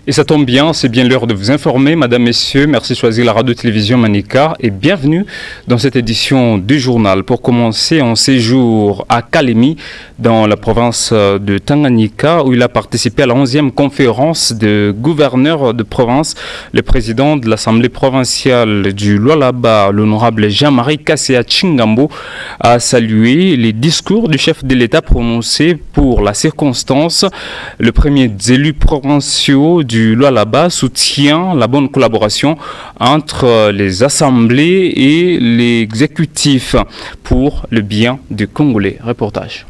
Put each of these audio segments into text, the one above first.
Et ça tombe bien, c'est bien l'heure de vous informer, Madame, Messieurs. Merci de choisir la radio-télévision Manika et bienvenue dans cette édition du journal. Pour commencer, en séjour à Kalemi, dans la province de Tanganyika, où il a participé à la 11e conférence de gouverneurs de province. Le président de l'Assemblée provinciale du Lualaba, l'honorable Jean-Marie Kassia Chingambo, a salué les discours du chef de l'État prononcés pour la circonstance. Le premier des élus provinciaux du Lualaba soutient la bonne collaboration entre les assemblées et l'exécutif pour le bien du Congolais. Reportage.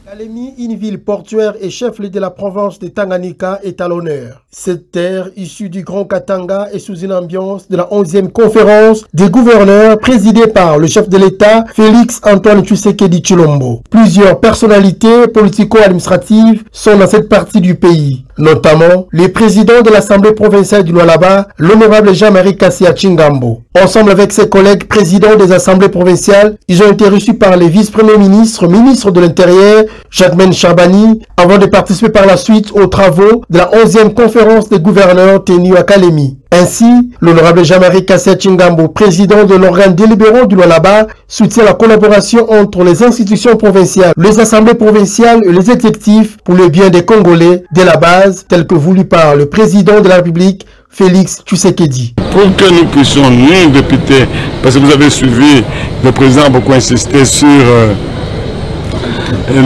Kalemi, une ville portuaire et chef-lieu de la province de Tanganyika, est à l'honneur. Cette terre, issue du Grand Katanga, est sous une ambiance de la 11e conférence des gouverneurs présidée par le chef de l'État, Félix Antoine Tshisekedi Tshilombo. Plusieurs personnalités politico-administratives sont dans cette partie du pays, notamment les présidents de l'Assemblée provinciale du Lualaba, l'honorable Jean-Marie Kassia Chingambo. Ensemble avec ses collègues présidents des assemblées provinciales, ils ont été reçus par les vice-premiers ministres, ministres de l'Intérieur, Jacquemaine Chabani, avant de participer par la suite aux travaux de la 11e conférence des gouverneurs tenue à Kalemi. Ainsi, l'honorable Jean-Marie Kassia Chingambo, président de l'organe délibérant du Lualaba, soutient la collaboration entre les institutions provinciales, les assemblées provinciales et les exécutifs pour le bien des Congolais de la base, tel que voulu par le président de la République, Félix Tshisekedi. Pour que nous puissions, nous députés, parce que vous avez suivi, le président a beaucoup insisté sur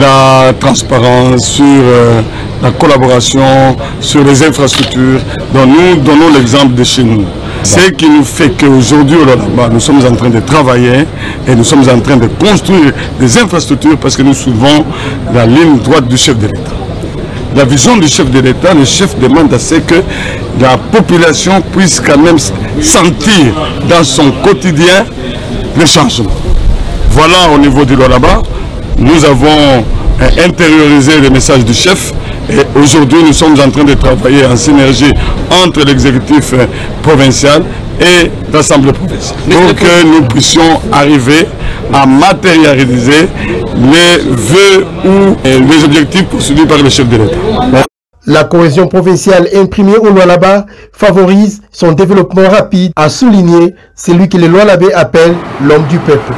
la transparence, sur la collaboration, sur les infrastructures, dont nous donnons l'exemple de chez nous. Ce qui nous fait qu'aujourd'hui, nous sommes en train de travailler et nous sommes en train de construire des infrastructures parce que nous suivons la ligne droite du chef de l'État. La vision du chef de l'État, le chef demande à ce que la population puisse quand même sentir dans son quotidien le changement. Voilà au niveau du Lualaba, nous avons intériorisé le message du chef et aujourd'hui nous sommes en train de travailler en synergie entre l'exécutif provincial et l'Assemblée provinciale pour que nous puissions arriver à matérialiser les vœux ou les objectifs poursuivis par le chef de l'État. La cohésion provinciale imprimée au Lualaba favorise son développement rapide, a souligné celui que les Lualabais appellent l'homme du peuple.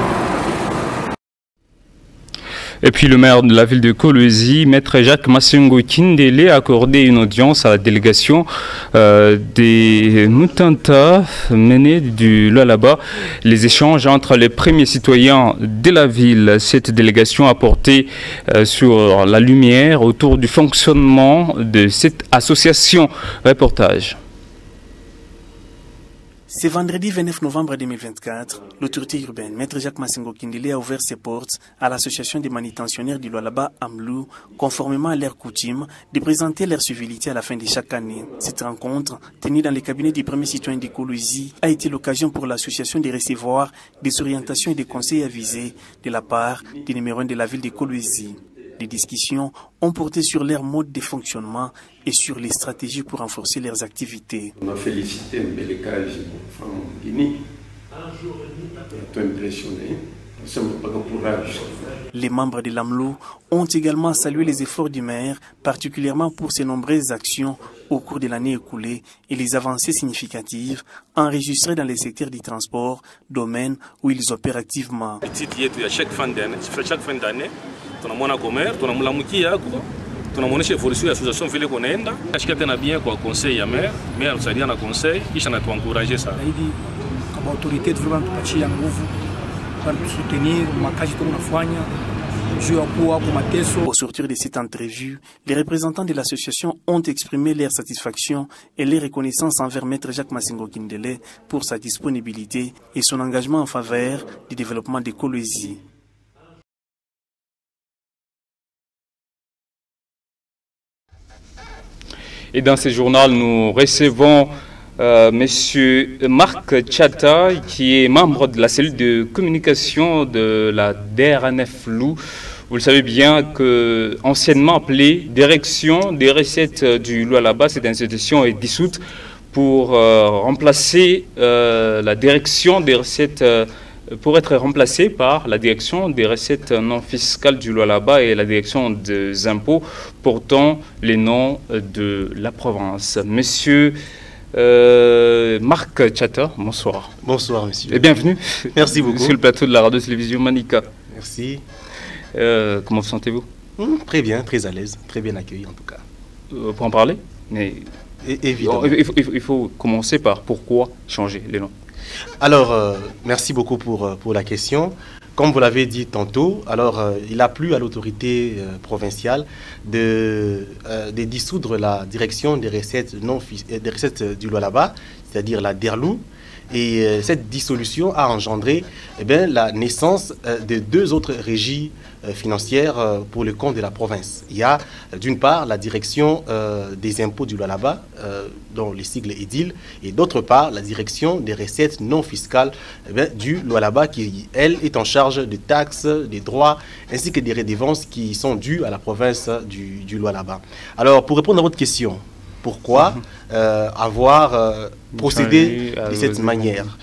Et puis le maire de la ville de Kolwezi, maître Jacques Massengo Kindele, a accordé une audience à la délégation des Mutanta menée du Lualaba. Les échanges entre les premiers citoyens de la ville, cette délégation a porté sur la lumière autour du fonctionnement de cette association. Reportage. Ce vendredi 29 novembre 2024, l'autorité urbaine, maître Jacques Massengo Kindele, a ouvert ses portes à l'association des manutentionnaires du Lualaba Amlou, conformément à leur coutume de présenter leur civilité à la fin de chaque année. Cette rencontre, tenue dans le cabinet du premier citoyen de Kolwezi, a été l'occasion pour l'association de recevoir des orientations et des conseils avisés de la part du numéro 1 de la ville de Kolwezi. Les discussions ont porté sur leur mode de fonctionnement et sur les stratégies pour renforcer leurs activités. On a félicité Mbelekage pour Guinée. On a été impressionné. Les membres de l'AMLO ont également salué les efforts du maire, particulièrement pour ses nombreuses actions au cours de l'année écoulée et les avancées significatives enregistrées dans les secteurs du transport, domaine où ils opèrent activement. Chaque fin d'année, tunamwona gomer tunamlamukia yako tunamuonesha evolution ya association vile konaenda ashika tena bien kwa conseil ya maire alisaidia na conseil kisha na tuencourager sana zaidi kama autorité vraiment tupatia nguvu para soutenir makazi tunafanya juu ya kuwa kwa mateso. Au sortir de cette entrevue, les représentants de l'association ont exprimé leur satisfaction et leur reconnaissance envers maître Jacques Massengo Kindele pour sa disponibilité et son engagement en faveur du développement de Kolwezi. Et dans ce journal, nous recevons Monsieur Marc Tchata, qui est membre de la cellule de communication de la DRNF Lou. Vous le savez bien que, anciennement appelée Direction des recettes du Lualaba, cette institution est dissoute pour remplacer la direction des recettes pour être remplacé par la direction des recettes non fiscales du Lualaba et la direction des impôts portant les noms de la province. Monsieur Marc Tchata, bonsoir. Bonsoir, monsieur. Et bienvenue. Merci beaucoup. Sur le plateau de la radio-télévision Manika. Merci. Comment vous sentez-vous? Très bien, très à l'aise, très bien accueilli en tout cas. Pour en parler, mais évidemment. Il faut commencer par pourquoi changer les noms. Alors, merci beaucoup pour la question. Comme vous l'avez dit tantôt, alors il a plu à l'autorité provinciale de dissoudre la direction des recettes du Lualaba, c'est-à-dire la DERLU. Et cette dissolution a engendré la naissance de deux autres régies financières pour le compte de la province. Il y a d'une part la direction des impôts du Lualaba, dont les sigles EDIL, et d'autre part la direction des recettes non fiscales du Lualaba, qui, elle, est en charge des taxes, des droits, ainsi que des redevances qui sont dues à la province du Lualaba. Alors, pour répondre à votre question, pourquoi avoir procédé de cette manière?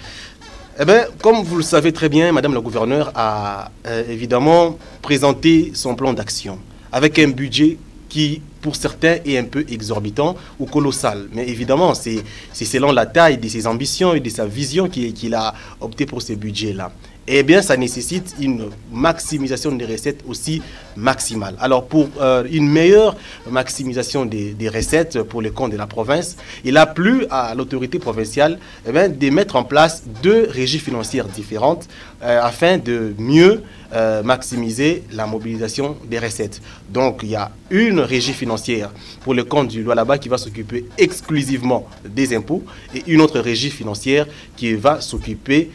Comme vous le savez très bien, Madame la gouverneure a évidemment présenté son plan d'action avec un budget qui, pour certains, est un peu exorbitant ou colossal. Mais évidemment, c'est selon la taille de ses ambitions et de sa vision qu'il a opté pour ce budget-là. Eh bien, ça nécessite une maximisation des recettes aussi maximale. Alors, pour une meilleure maximisation des recettes pour le compte de la province, il a plu à l'autorité provinciale de mettre en place deux régies financières différentes afin de mieux maximiser la mobilisation des recettes. Donc, il y a une régie financière pour le compte du Lualaba qui va s'occuper exclusivement des impôts et une autre régie financière qui va s'occuper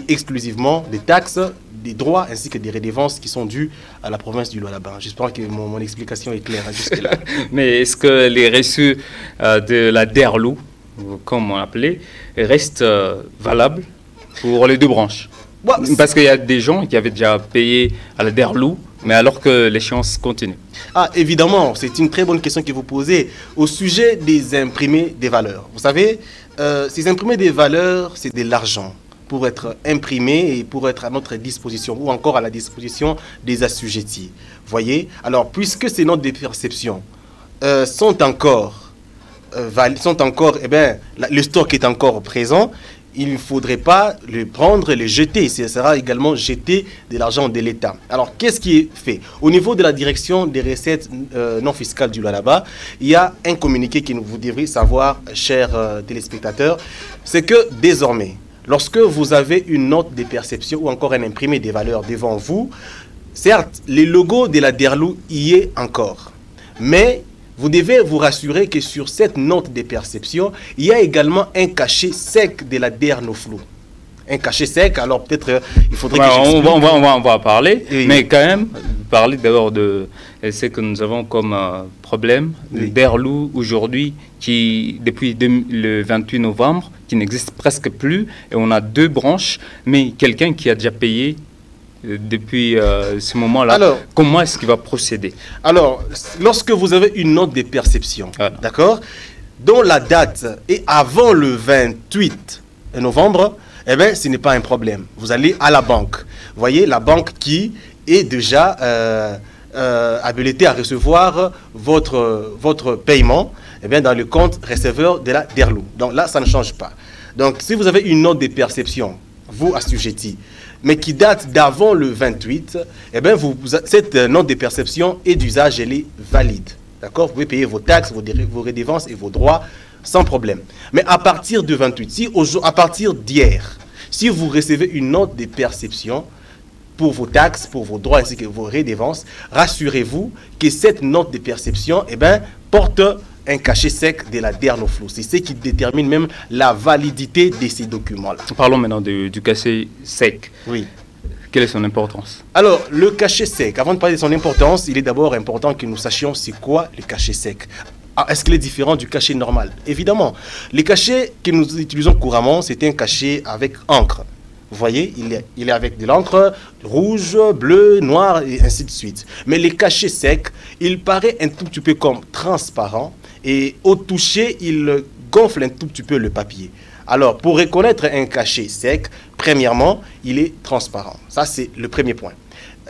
exclusivement des taxes, des droits ainsi que des redevances qui sont dues à la province du Lualaba. J'espère que mon explication est claire jusque-là. Mais est-ce que les reçus de la DERLU, comme on l'appelait, restent valables pour les deux branches? Parce qu'il y a des gens qui avaient déjà payé à la DERLU, mais alors que l'échéance continue. Ah, évidemment, c'est une très bonne question que vous posez au sujet des imprimés des valeurs. Vous savez, ces imprimés des valeurs, c'est de l'argent pour être imprimé et pour être à notre disposition ou encore à la disposition des assujettis. Voyez? Alors, puisque ces notes de perception sont encore, le stock est encore présent, il ne faudrait pas le prendre et le jeter. Ce sera également jeter de l'argent de l'État. Alors, qu'est-ce qui est fait? Au niveau de la direction des recettes non fiscales du Lualaba, il y a un communiqué que vous devrez savoir, chers téléspectateurs, c'est que désormais, lorsque vous avez une note de perception ou encore un imprimé des valeurs devant vous, certes, le logo de la DERLU y est encore. Mais vous devez vous rassurer que sur cette note de perception, il y a également un cachet sec de la DERNOFLU. Un cachet sec, alors peut-être il faudrait que j'explique. On va en parler, oui. Mais quand même, parler d'abord de ce que nous avons comme problème. Oui. DERLU aujourd'hui, qui depuis le 28 novembre, qui n'existe presque plus, et on a deux branches, mais quelqu'un qui a déjà payé depuis ce moment-là, comment est-ce qu'il va procéder? Alors, lorsque vous avez une note de perception, d'accord, dont la date est avant le 28 novembre, eh bien, ce n'est pas un problème. Vous allez à la banque. Vous voyez, la banque qui est déjà habilitée à recevoir votre paiement dans le compte receveur de la DERLU. Donc là, ça ne change pas. Donc, si vous avez une note de perception, vous assujettis, mais qui date d'avant le 28, eh bien, cette note de perception est d'usage, elle est valide. D'accord? Vous pouvez payer vos taxes, vos redevances et vos droits sans problème. Mais à partir du 28, à partir d'hier, si vous recevez une note de perception pour vos taxes, pour vos droits ainsi que vos redevances, rassurez-vous que cette note de perception porte un cachet sec de la DERNOFLU. C'est ce qui détermine même la validité de ces documents-là. Parlons maintenant du cachet sec. Oui. Quelle est son importance? Alors, le cachet sec, avant de parler de son importance, il est d'abord important que nous sachions c'est quoi le cachet sec. Est-ce qu'il est différent du cachet normal? Évidemment. Le cachet que nous utilisons couramment, c'est un cachet avec encre. Vous voyez, il est avec de l'encre rouge, bleu, noir et ainsi de suite. Mais le cachet sec, il paraît un tout petit peu comme transparent et au toucher, il gonfle un tout petit peu le papier. Alors, pour reconnaître un cachet sec, premièrement, il est transparent. Ça, c'est le premier point.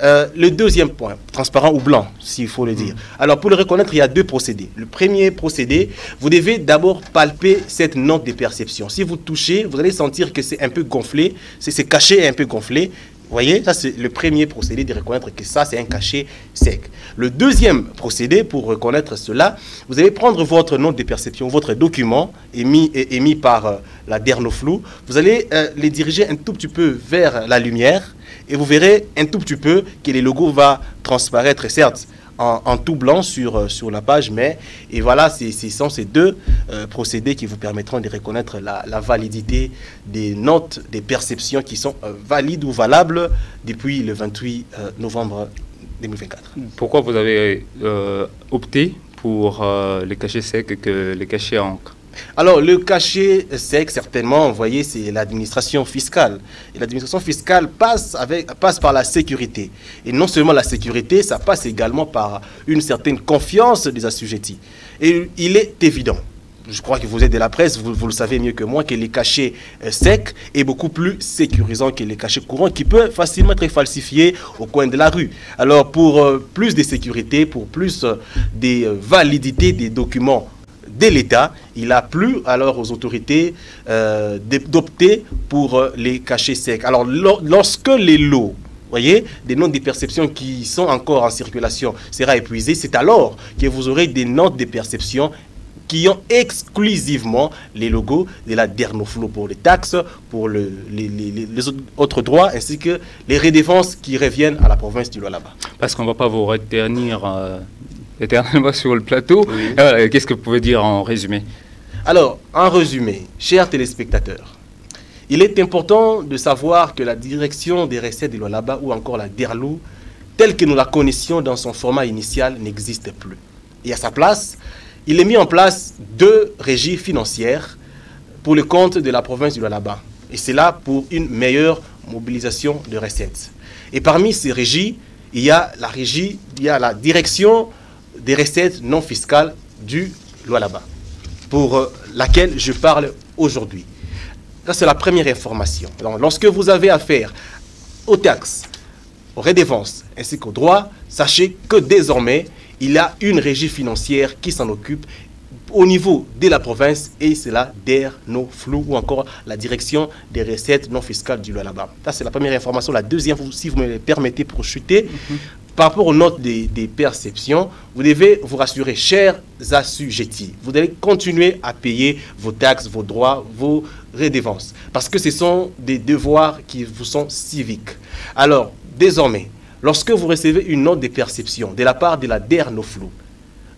Le deuxième point, transparent ou blanc, s'il faut le dire. Alors, pour le reconnaître, il y a deux procédés. Le premier procédé, vous devez d'abord palper cette note de perception. Si vous touchez, vous allez sentir que c'est un peu gonflé, c'est caché et un peu gonflé. Vous voyez, ça c'est le premier procédé de reconnaître que ça c'est un cachet sec. Le deuxième procédé pour reconnaître cela, vous allez prendre votre note de perception, votre document émis par la Dernoflu, vous allez les diriger un tout petit peu vers la lumière et vous verrez un tout petit peu que le logo va transparaître, certes en tout blanc sur la page, mais et voilà, ce sont ces deux procédés qui vous permettront de reconnaître la validité des notes, des perceptions qui sont valides ou valables depuis le 28 novembre 2024. Pourquoi vous avez opté pour les cachets secs que les cachets à encre? Alors, le cachet sec, certainement, vous voyez, c'est l'administration fiscale. Et l'administration fiscale passe par la sécurité. Et non seulement la sécurité, ça passe également par une certaine confiance des assujettis. Et il est évident, je crois que vous êtes de la presse, vous le savez mieux que moi, que les cachets secs est beaucoup plus sécurisant que les cachets courants qui peuvent facilement être falsifiés au coin de la rue. Alors, pour plus de sécurité, pour plus de validité des documents de l'État, il a plu alors aux autorités d'opter pour les cachets secs. Alors, lorsque les lots, voyez, des notes de perception qui sont encore en circulation sera épuisé, c'est alors que vous aurez des notes de perception qui ont exclusivement les logos de la Dernoflu pour les taxes, pour les autres droits, ainsi que les redevances qui reviennent à la province du Lualaba. Parce qu'on ne va pas vous retenir éternellement sur le plateau. Oui. Qu'est-ce que vous pouvez dire en résumé? Alors, en résumé, chers téléspectateurs, il est important de savoir que la direction des recettes de Lualaba ou encore la DERLU, telle que nous la connaissions dans son format initial, n'existe plus. Et à sa place, il est mis en place deux régies financières pour le compte de la province du Lualaba. Et c'est là pour une meilleure mobilisation de recettes. Et parmi ces régies, il y a la direction des recettes non fiscales du Lualaba, pour laquelle je parle aujourd'hui. Ça, c'est la première information. Donc, lorsque vous avez affaire aux taxes, aux redevances ainsi qu'aux droits, sachez que désormais, il y a une régie financière qui s'en occupe au niveau de la province et c'est la Dernoflu ou encore la direction des recettes non fiscales du Lualaba. Ça, c'est la première information. La deuxième, si vous me le permettez pour chuter, par rapport aux notes des perceptions, vous devez vous rassurer, chers assujettis, vous devez continuer à payer vos taxes, vos droits, vos redevances, parce que ce sont des devoirs qui vous sont civiques. Alors, désormais, lorsque vous recevez une note de perception de la part de la Dernoflu,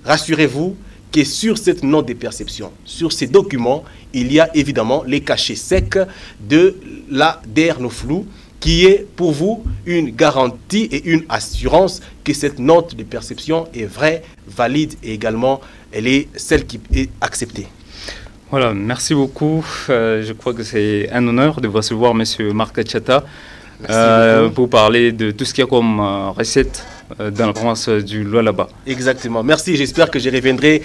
rassurez-vous que sur cette note de perception, sur ces documents, il y a évidemment les cachets secs de la Dernoflu, qui est pour vous une garantie et une assurance que cette note de perception est vraie, valide et également elle est celle qui est acceptée. Voilà, merci beaucoup. Je crois que c'est un honneur de vous recevoir M. Marc Tchata pour parler de tout ce qu'il y a comme recette dans la province du Lualaba. Exactement. Merci. J'espère que je reviendrai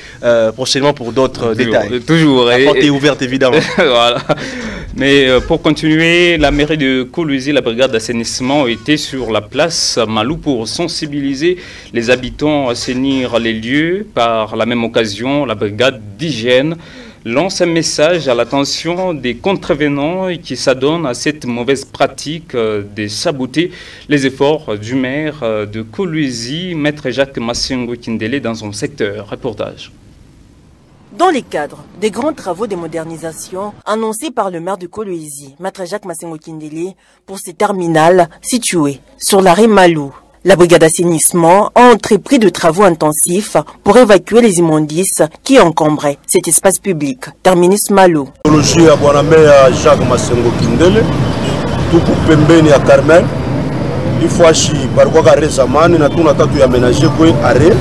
prochainement pour d'autres détails. Toujours. La porte est ouverte, évidemment. Voilà. Mais pour continuer, la mairie de Kolwezi, la brigade d'assainissement était sur la place Malou pour sensibiliser les habitants à assainir les lieux. Par la même occasion, la brigade d'hygiène lance un message à l'attention des contrevenants qui s'adonnent à cette mauvaise pratique de saboter les efforts du maire de Kolwezi, Maître Jacques Massengo Kindele, dans son secteur. Reportage. Dans les cadres des grands travaux de modernisation annoncés par le maire de Kolwezi, Maître Jacques Massengo Kindele, pour ces terminales situées sur l'arrêt Malou, la brigade d'assainissement a entrepris de travaux intensifs pour évacuer les immondices qui encombraient cet espace public. Terminus Malou. Jacques Massengo Kindele, tout pembeni ya Carmel, il faut acheter par quoi récemment na tuna tatu ya ménager quoi arrêt.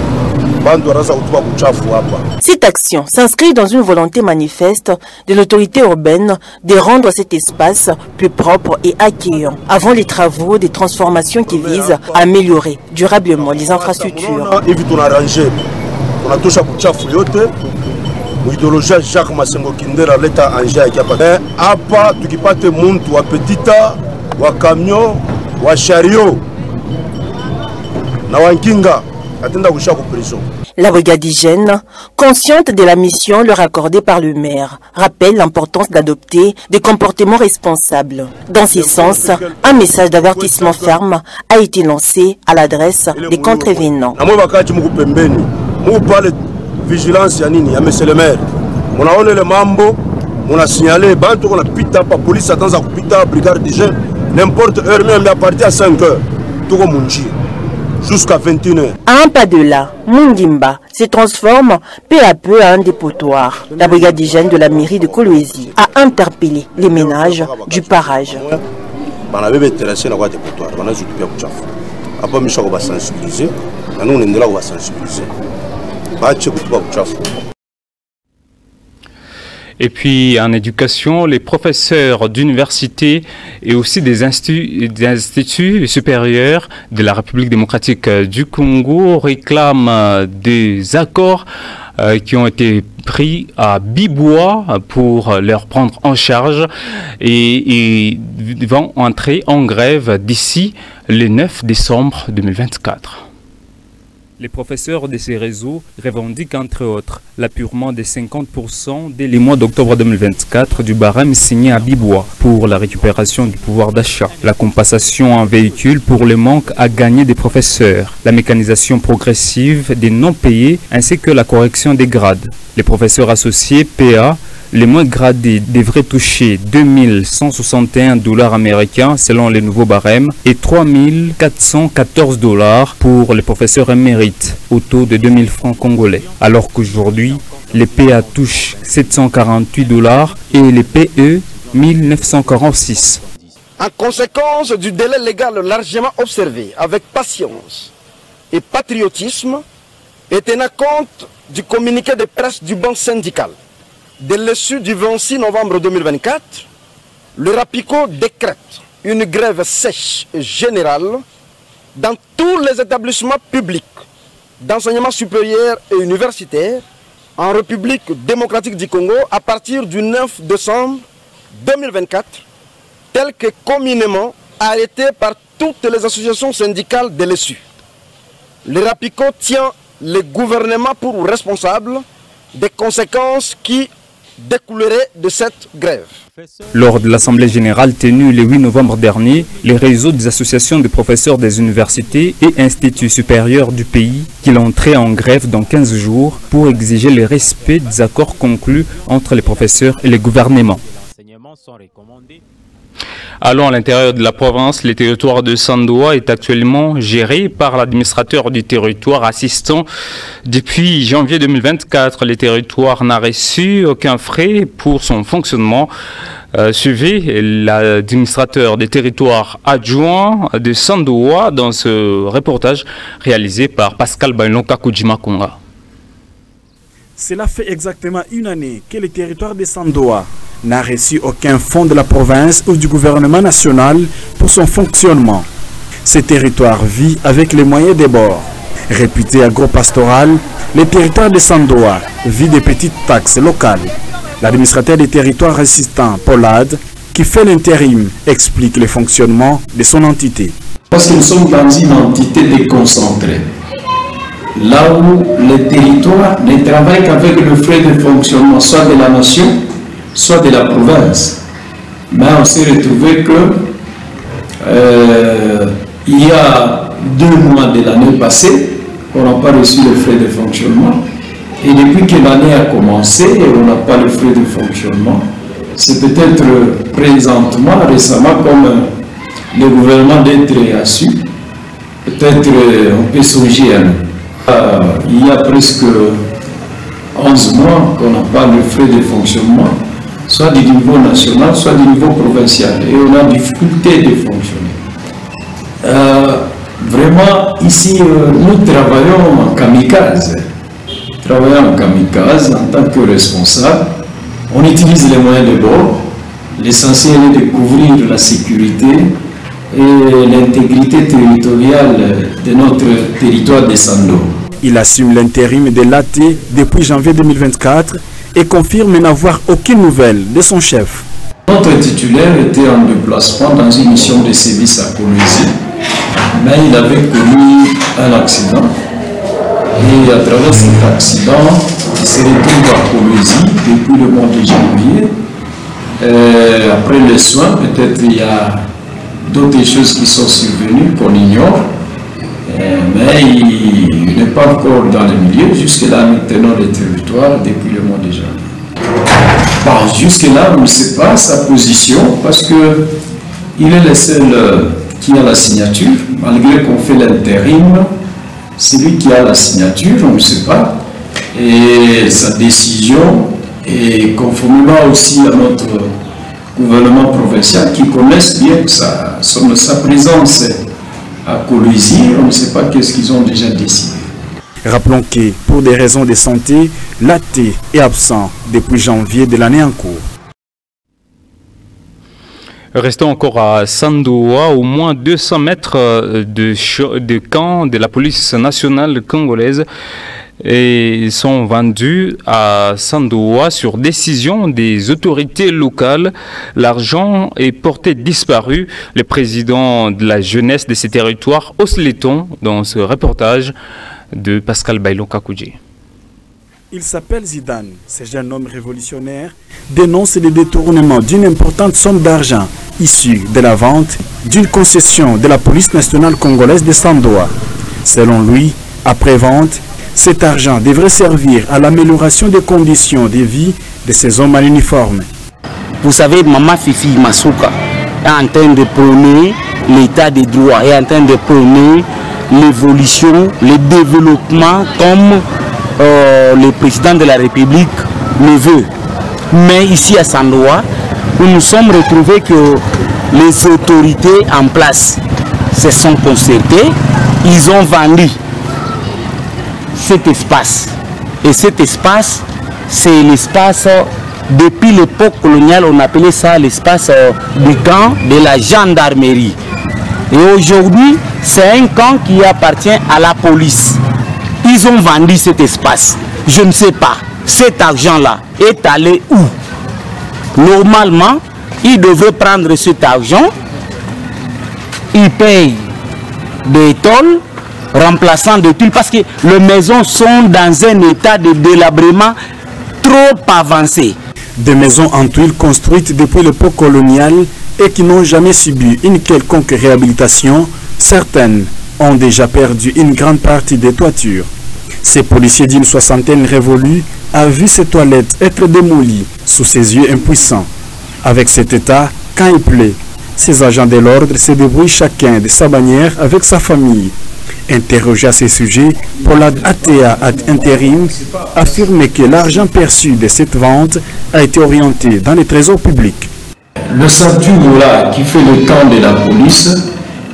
Cette action s'inscrit dans une volonté manifeste de l'autorité urbaine de rendre cet espace plus propre et accueillant avant les travaux des transformations qui visent à améliorer durablement les infrastructures. idéologie Jacques Masengo Kindela leta anja yakapa apa tukipate muntu wa petita wa camion wa chariot na wankinga atenda kushaka prison. La brigade d'hygiène, consciente de la mission leur accordée par le maire, rappelle l'importance d'adopter des comportements responsables. Dans ce sens, un message d'avertissement ferme a été lancé à l'adresse des contrevenants. Vigilance ya nini ya monsieur le maire. Munaona le mambo, muna signaler bantu kuna pita pa police atanza kupita brigade d'hygiène n'importe heure même à partir à 5 heures. Tuko munji jusqu'à 21h. À un pas de là, Mungimba se transforme peu à peu en un dépotoir. La brigade d'hygiène de la mairie de Kolwezi a interpellé les ménages du parage. Bana bebe terrasse na kwa dépotoir, bana zutupia kuchafu. Apa misha ko ba sensibiliser, na nous ndela ko ba sensibiliser. Et puis en éducation, les professeurs d'université et aussi des instituts supérieurs de la République démocratique du Congo réclament des accords qui ont été pris à Bibois pour leur prendre en charge et vont entrer en grève d'ici le 9 décembre 2024. Les professeurs de ces réseaux revendiquent entre autres l'appurement de 50% dès les mois d'octobre 2024 du barème signé à Bibois pour la récupération du pouvoir d'achat, la compensation en véhicule pour le manque à gagner des professeurs, la mécanisation progressive des non-payés ainsi que la correction des grades. Les professeurs associés PA, les moins gradés devraient toucher 2161 $ américains selon les nouveaux barèmes et 3414 $ pour les professeurs émérites au taux de 2000 francs congolais. Alors qu'aujourd'hui, les PA touchent 748 $ et les PE 1946. En conséquence du délai légal largement observé avec patience et patriotisme et tenant compte du communiqué de presse du banc syndical, dès l'issue du 26 novembre 2024, le RAPICO décrète une grève sèche et générale dans tous les établissements publics d'enseignement supérieur et universitaire en République démocratique du Congo à partir du 9 décembre 2024, tel que communément arrêté par toutes les associations syndicales de l'issue. Le RAPICO tient le gouvernement pour responsable des conséquences qui découlerait de cette grève. Lors de l'Assemblée générale tenue le 8 novembre dernier, les réseaux des associations de professeurs des universités et instituts supérieurs du pays qui l'entraient en grève dans 15 jours pour exiger le respect des accords conclus entre les professeurs et les gouvernements. Allons à l'intérieur de la province, le territoire de Sandoa est actuellement géré par l'administrateur du territoire assistant. Depuis janvier 2024, le territoire n'a reçu aucun frais pour son fonctionnement. Suivez l'administrateur des territoires adjoint de Sandoa dans ce reportage réalisé par Pascal Bailonka Kujima Konga. Cela fait exactement une année que le territoire de Sandoa n'a reçu aucun fonds de la province ou du gouvernement national pour son fonctionnement. Ce territoire vit avec les moyens des bords. Réputé agropastoral, le territoire de Sandoa vit des petites taxes locales. L'administrateur des territoires assistant, Paulade, qui fait l'intérim, explique le fonctionnement de son entité. Parce que nous sommes dans une entité déconcentrée. Là où le territoire ne travaille qu'avec le frais de fonctionnement, soit de la nation, soit de la province. Mais on s'est retrouvé que il y a 2 mois de l'année passée, on n'a pas reçu le frais de fonctionnement. Et depuis que l'année a commencé, on n'a pas le frais de fonctionnement. C'est peut-être présentement, récemment, comme le gouvernement d'être a su, peut-être on peut songer à nous. Il y a presque 11 mois qu'on n'a pas le frais de fonctionnement, soit du niveau national, soit du niveau provincial. Et on a difficulté de fonctionner. Vraiment, ici, nous travaillons en kamikaze. En tant que responsable. On utilise les moyens de bord. L'essentiel est de couvrir la sécurité et l'intégrité territoriale de notre territoire de Sando. Il assume l'intérim de l'AT depuis janvier 2024 et confirme n'avoir aucune nouvelle de son chef. Notre titulaire était en déplacement dans une mission de service à Kolwezi, mais il avait connu un accident. Et à travers cet accident, il se retrouve à Kolwezi depuis le mois de janvier. Après les soins, peut-être il y a d'autres choses qui sont survenues qu'on ignore. Mais il n'est pas encore dans le milieu. Jusque-là, nous tenons le territoire depuis le mois de janvier. Bon, jusque-là, on ne sait pas sa position parce qu'il est le seul qui a la signature. Malgré qu'on fait l'intérim, c'est lui qui a la signature, on ne sait pas. Et sa décision est conformément aussi à notre gouvernement provincial qui connaissent bien sa présence à Kolwezi. On ne sait pas qu'est-ce qu'ils ont déjà décidé. Rappelons que, pour des raisons de santé, l'AT est absent depuis janvier de l'année en cours. Restons encore à Sandoa. Au moins 200 mètres de camp de la police nationale congolaise et sont vendus à Sandoa sur décision des autorités locales. L'argent est porté disparu. Le président de la jeunesse de ces territoires, Osleton, dans ce reportage de Pascal Bailo Kakoudji. Il s'appelle Zidane. Ce jeune homme révolutionnaire dénonce le détournement d'une importante somme d'argent issue de la vente d'une concession de la police nationale congolaise de Sandoa. Selon lui, après vente, cet argent devrait servir à l'amélioration des conditions de vie de ces hommes à l'uniforme. Vous savez, Maman Fifi Masuka est en train de prôner l'état des droits, est en train de prôner l'évolution, le développement comme le président de la République le veut. Mais ici à Sandoa, nous nous sommes retrouvés que les autorités en place se sont concertées, ils ont vendu cet espace. Et cet espace, c'est l'espace, depuis l'époque coloniale, on appelait ça l'espace du camp de la gendarmerie. Et aujourd'hui, c'est un camp qui appartient à la police. Ils ont vendu cet espace. Je ne sais pas, cet argent-là est allé où? Normalement, ils devraient prendre cet argent, ils payent des tôles, remplaçant des tuiles, parce que les maisons sont dans un état de délabrement trop avancé. Des maisons en tuiles construites depuis l'époque coloniale et qui n'ont jamais subi une quelconque réhabilitation, certaines ont déjà perdu une grande partie des toitures. Ces policiers d'une soixantaine révolue a vu ses toilettes être démolies sous ses yeux impuissants. Avec cet état, quand il plaît, ces agents de l'ordre se débrouillent chacun de sa manière avec sa famille. Interrogé à ce sujet, pour la ATA ad intérim affirme que l'argent perçu de cette vente a été orienté dans les trésors publics. Le sanctuaire là qui fait le camp de la police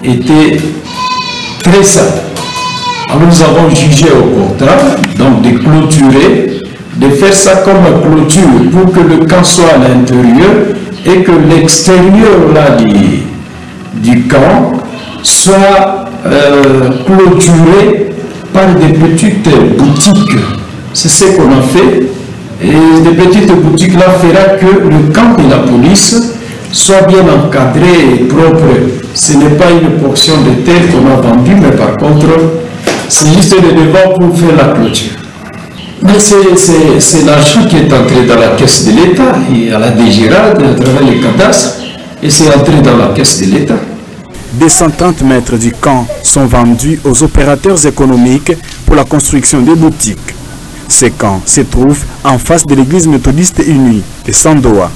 était très simple. Alors nous avons jugé opportun donc de clôturer, de faire ça comme clôture pour que le camp soit à l'intérieur et que l'extérieur là du camp soit clôturé par des petites boutiques. C'est ce qu'on a fait. Et des petites boutiques là fera que le camp de la police soit bien encadré et propre. Ce n'est pas une portion de terre qu'on a vendue, mais par contre, c'est juste le devant pour faire la clôture. Mais c'est l'argent qui est entré dans la caisse de l'État et à la DGRAD à travers les cadastres, et c'est entré dans la caisse de l'État. Des 130 mètres du camp sont vendus aux opérateurs économiques pour la construction des boutiques. Ces camps se trouvent en face de l'église méthodiste unie de Sandoa.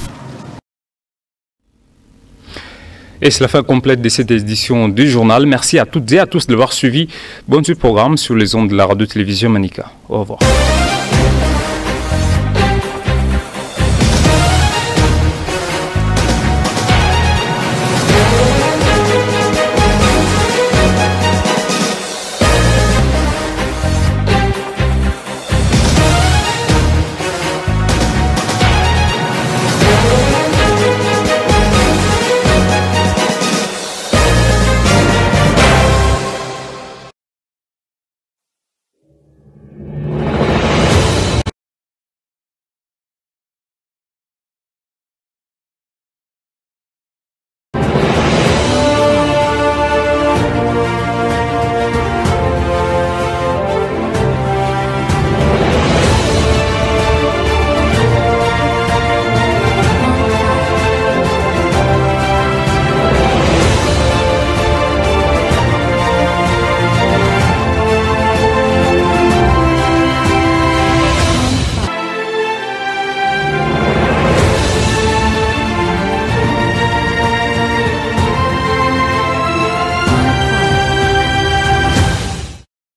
Et c'est la fin complète de cette édition du journal. Merci à toutes et à tous de l'avoir suivi. Bonne suite programme sur les ondes de la radio-télévision Manica. Au revoir.